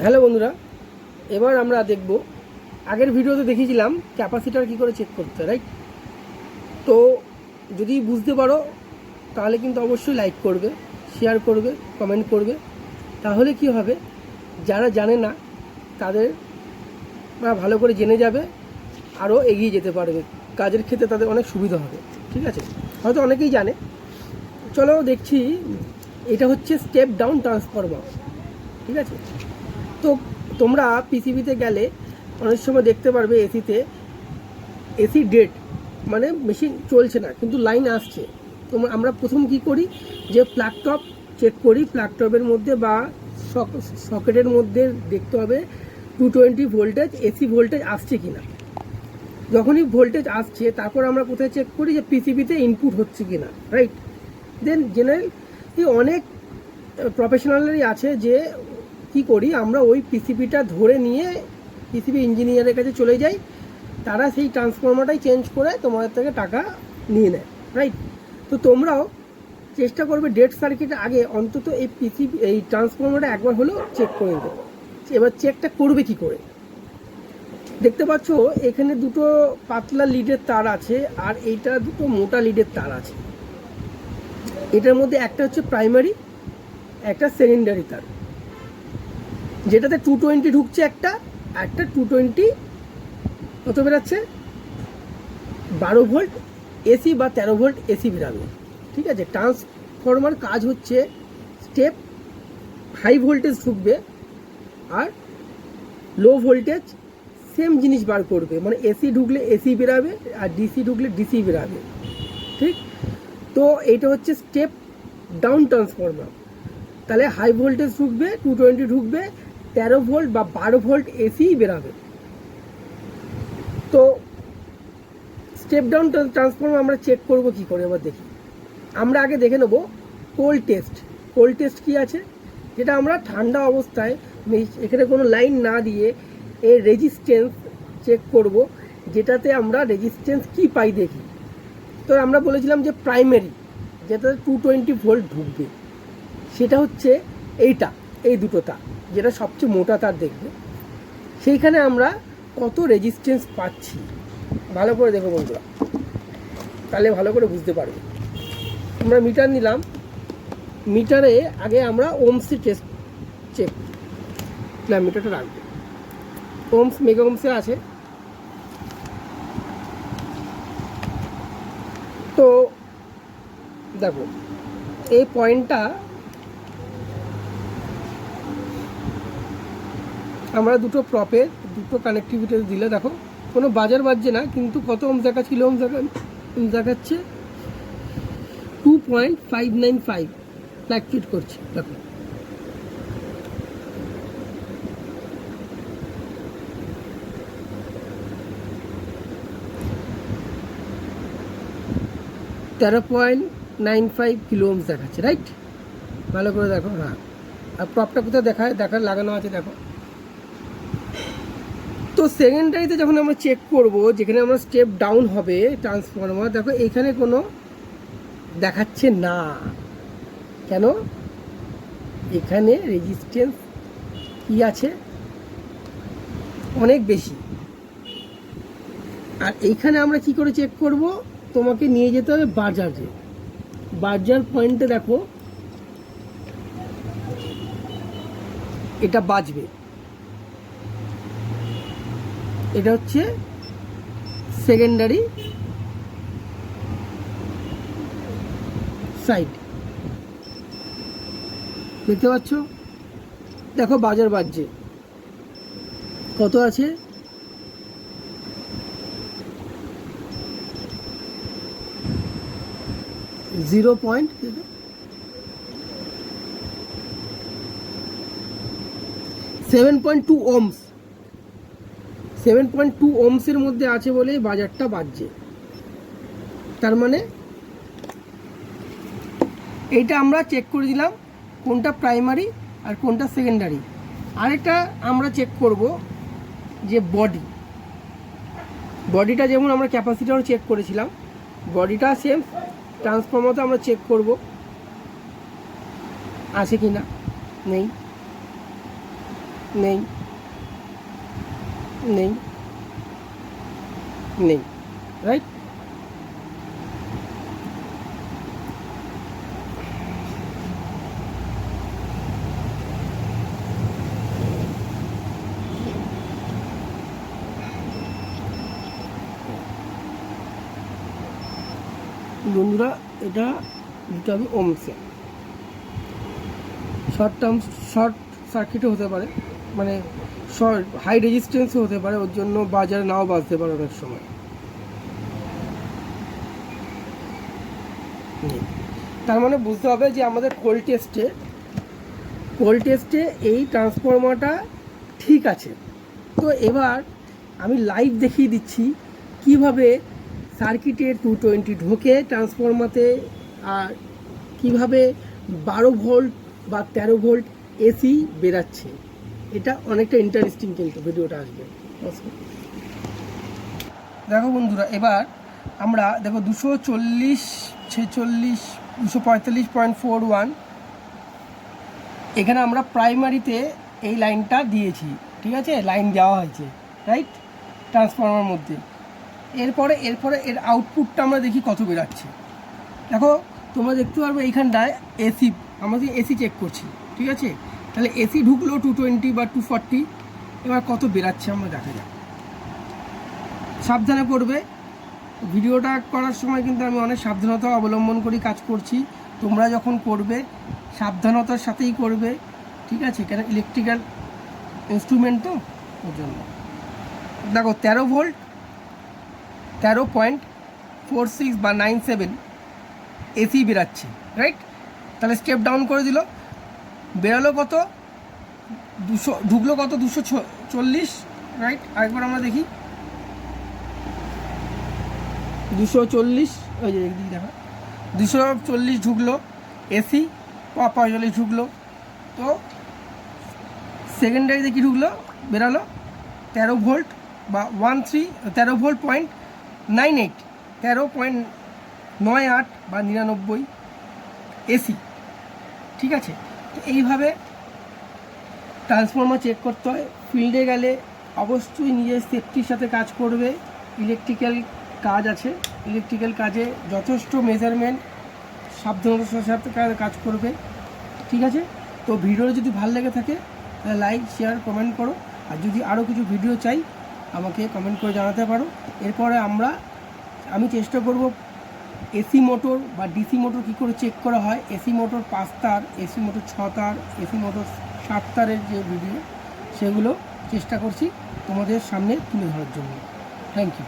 Hello বন্ধুরা, এবার আমরা দেখব আগের ভিডিওতে দেখিয়েছিলাম ক্যাপাসিটার কী করে চেক করতে, রাইট? তো যদি বুঝতে পারো তাহলে কিন্তু অবশ্যই লাইক করবে, শেয়ার করবে, কমেন্ট করবে। তাহলে কি হবে, যারা জানে না তাদের ভালো করে জেনে যাবে, আরও এগিয়ে যেতে পারবে, কাজের ক্ষেত্রে তাদের অনেক সুবিধা হবে। ঠিক আছে, হয়তো অনেকেই জানে। চলো দেখছি, এটা হচ্ছে স্টেপ ডাউন ট্রান্সফরমার। ঠিক আছে, তো তোমরা পিসিবিতে গেলে অনেক সময় দেখতে পারবে এসি ডেড, মানে মেশিন চলছে না কিন্তু লাইন আসছে। আমরা প্রথম কি করি, যে প্লাগ টপ চেক করি, প্লাগ টপের মধ্যে বা সকেটের মধ্যে দেখতে হবে 220 ভোল্টেজ এসি ভোল্টেজ আসছে কিনা। যখনই ভোল্টেজ আসছে তারপর আমরা কোথায় চেক করি, যে পিসিবিতে ইনপুট হচ্ছে কিনা, রাইট? দেন জেনারেল অনেক প্রফেশনালই আছে যে কি করি, আমরা ওই পিসিবিটা ধরে নিয়ে পিসিবি ইঞ্জিনিয়ারের কাছে চলে যাই, তারা সেই ট্রান্সফরমারটাই চেঞ্জ করে তোমাদের থেকে টাকা নিয়ে নেয়, রাইট? তো তোমরাও চেষ্টা করবে ডেড সার্কিটের আগে অন্তত এই ট্রান্সফরমারটা একবার হলেও চেক করে দেবে। এবার চেকটা করবে কি করে, দেখতে পাচ্ছ এখানে দুটো পাতলা লিডের তার আছে আর এইটা দুটো মোটা লিডের তার আছে। এটার মধ্যে একটা হচ্ছে প্রাইমারি, একটা সেকেন্ডারি তার, যেটাতে 220 ঢুকছে, একটা 220 কত বেরাচ্ছে, 12 ভোল্ট এসি বা 13 ভোল্ট এসি বেরাবে। ঠিক আছে, ট্রান্সফরমার কাজ হচ্ছে স্টেপ হাই ভোল্টেজ ঢুকবে আর লো ভোল্টেজ সেম জিনিস বার করবে, মানে এসি ঢুকলে এসি বেরাবে আর ডিসি ঢুকলে ডিসি বেরাবে। ঠিক, তো এইটা হচ্ছে স্টেপ ডাউন ট্রান্সফরমার। তাহলে হাই ভোল্টেজ ঢুকবে, 220 ঢুকবে, 13 ভোল্ট বা 12 ভোল্ট এসি বেরাবে। তো স্টেপ ডাউন ট্রান্সফরমার আমরা চেক করব কি করে, এবার দেখি। আমরা আগে দেখে নেব কোল্ড টেস্ট। কোল্ড টেস্ট কি আছে, যেটা আমরা ঠান্ডা অবস্থায় এখানে কোনো লাইন না দিয়ে এর রেজিস্ট্যান্স চেক করব, যেটাতে আমরা রেজিস্ট্যান্স কি পাই দেখি। তো আমরা বলেছিলাম যে প্রাইমারি, যেটাতে 220 ভোল্ট ঢুকবে, সেটা হচ্ছে এই দুটো তার, যেটা সবচেয়ে মোটা তার দেখবে। সেইখানে আমরা কত রেজিস্ট্যান্স পাচ্ছি ভালো করে দেখো বন্ধুরা, তাহলে ভালো করে বুঝতে পারবে। আমরা মিটার নিলাম, মিটারে আগে আমরা ওমসি টেস্ট চেক মিটারটা রাখবো। ওমস মেগা ওমসে আছে। তো দেখো এই পয়েন্টটা আমরা দুটো প্রপের দুটো কানেক্টিভিটি দিলে দেখো কোনো বাজার বাজছে না, কিন্তু কত ওমস দেখাচ্ছে, কিলো ওমস দেখাচ্ছে 2.595 ফ্ল্যাকচুয়েট করছে। দেখো .95 কিলো ওমস দেখাচ্ছে, রাইট? ভালো করে দেখো। হ্যাঁ, আর প্রপটা কোথায় দেখার লাগানো আছে দেখো। তো সেকেন্ডারিতে যখন আমরা চেক করব, যেখানে আমরা স্টেপ ডাউন হবে ট্রান্সফরমার, দেখো এখানে কোনো দেখাচ্ছে না। কেন? এখানে রেজিস্ট্যান্স কি আছে, অনেক বেশি। আর এইখানে আমরা কি করে চেক করব, তোমাকে নিয়ে যেতে হবে বাজারে। বাজার পয়েন্টে দেখো এটা বাজবে, এটা হচ্ছে সেকেন্ডারি সাইড, দেখতে পাচ্ছ? দেখো বাজার বাজছে, কত আছে, 7.2 ওমস। 7.2 ওমসের মধ্যে আছে বলেই বাজারটা বাজছে। তার মানে এইটা আমরা চেক করে দিলাম কোনটা প্রাইমারি আর কোনটা সেকেন্ডারি। আরেকটা আমরা চেক করব যে বডিটা, যেমন আমরা ক্যাপাসিটারও চেক করেছিলাম, বডিটা সেম ট্রান্সফরমারতে আমরা চেক করব আছে কি না, নেই। নেই, নেই, নেই, রাইট? বন্ধুরা, এটা দিতে হবে ওমসে। শর্ট সার্কিটও হতে পারে, মানে শর্ট হাই রেজিস্ট্যান্সও হতে পারে, ওর জন্য বাজারে নাও বাজতে পারে অনেক সময়। তার মানে বুঝতে হবে যে আমাদের কোল্ড টেস্টে এই ট্রান্সফরমারটা ঠিক আছে। তো এবার আমি লাইভ দেখিয়ে দিচ্ছি কিভাবে সার্কিটের 220 ঢোকে ট্রান্সফরমারে, আর কিভাবে 12 ভোল্ট বা 13 ভোল্ট এসি বেরাচ্ছে। এটা অনেকটা ইন্টারেস্টিং, কিন্তু ভিডিওটা আসবে। দেখো বন্ধুরা, এবার আমরা দেখো 240, 46, 245.41 এখানে আমরা প্রাইমারিতে এই লাইনটা দিয়েছি, ঠিক আছে? লাইন দেওয়া হয়েছে, রাইট, ট্রান্সফরমার মধ্যে। এরপরে এর আউটপুটটা আমরা দেখি কত বেরাচ্ছে। দেখো তোমরা দেখতে পারবে এইখানটায় এসি, আমরা এসি চেক করছি, ঠিক আছে? তাহলে এসি ঢুকলো 220 বা 240, এবার কত বেরাচ্ছে আমরা দেখা যাক। সাবধানে করবে, ভিডিওটা করার সময় কিন্তু আমি অনেক সাবধানতা অবলম্বন করি কাজ করছি। তোমরা যখন করবে সাবধানতার সাথেই করবে, ঠিক আছে? কেন ইলেকট্রিক্যাল ইনস্ট্রুমেন্ট তো, ওর জন্য। দেখো 13 ভোল্ট, 13.46 বা 97 এসি বেরাচ্ছে, রাইট? তাহলে স্টেপ ডাউন করে দিল, বেরোলো কত? 200, ঢুকলো কত? 240, রাইট? আরেকবার আমরা দেখি, 240, ওই যে একদিকে দেখা, 240 ঢুকলো এসি, 45 ঢুকলো। তো সেকেন্ডারিতে কি ঢুকলো? বেরালো 13 ভোল্ট বা 13 ভোল্ট 0.98, 13.98 বা 99 এসি, ঠিক আছে? তো এইভাবে ট্রান্সফরমার চেক করতে হয়। ফিল্ডে গেলে অবশ্যই নিজের সেফটির সাথে কাজ করবে। ইলেকট্রিক্যাল কাজ আছে, ইলেকট্রিক্যাল কাজে যথেষ্ট মেজারমেন্ট, সাবধানতার সাথে কাজ করবে, ঠিক আছে? তো ভিডিও যদি ভালো লেগে থাকে তাহলে লাইক, শেয়ার, কমেন্ট করো। আর যদি আরও কিছু ভিডিও চাই আমাকে কমেন্ট করে জানাতে পারো। এরপরে আমি চেষ্টা করব এসি মোটর বা ডিসি মোটর কী করে চেক করা হয়, এসি মোটর 5 তার, এসি মোটর 6 তার, এসি মোটর 7 তারের যে ভিডিও, সেগুলো চেষ্টা করছি তোমাদের সামনে তুলে ধরার জন্য। Thank you.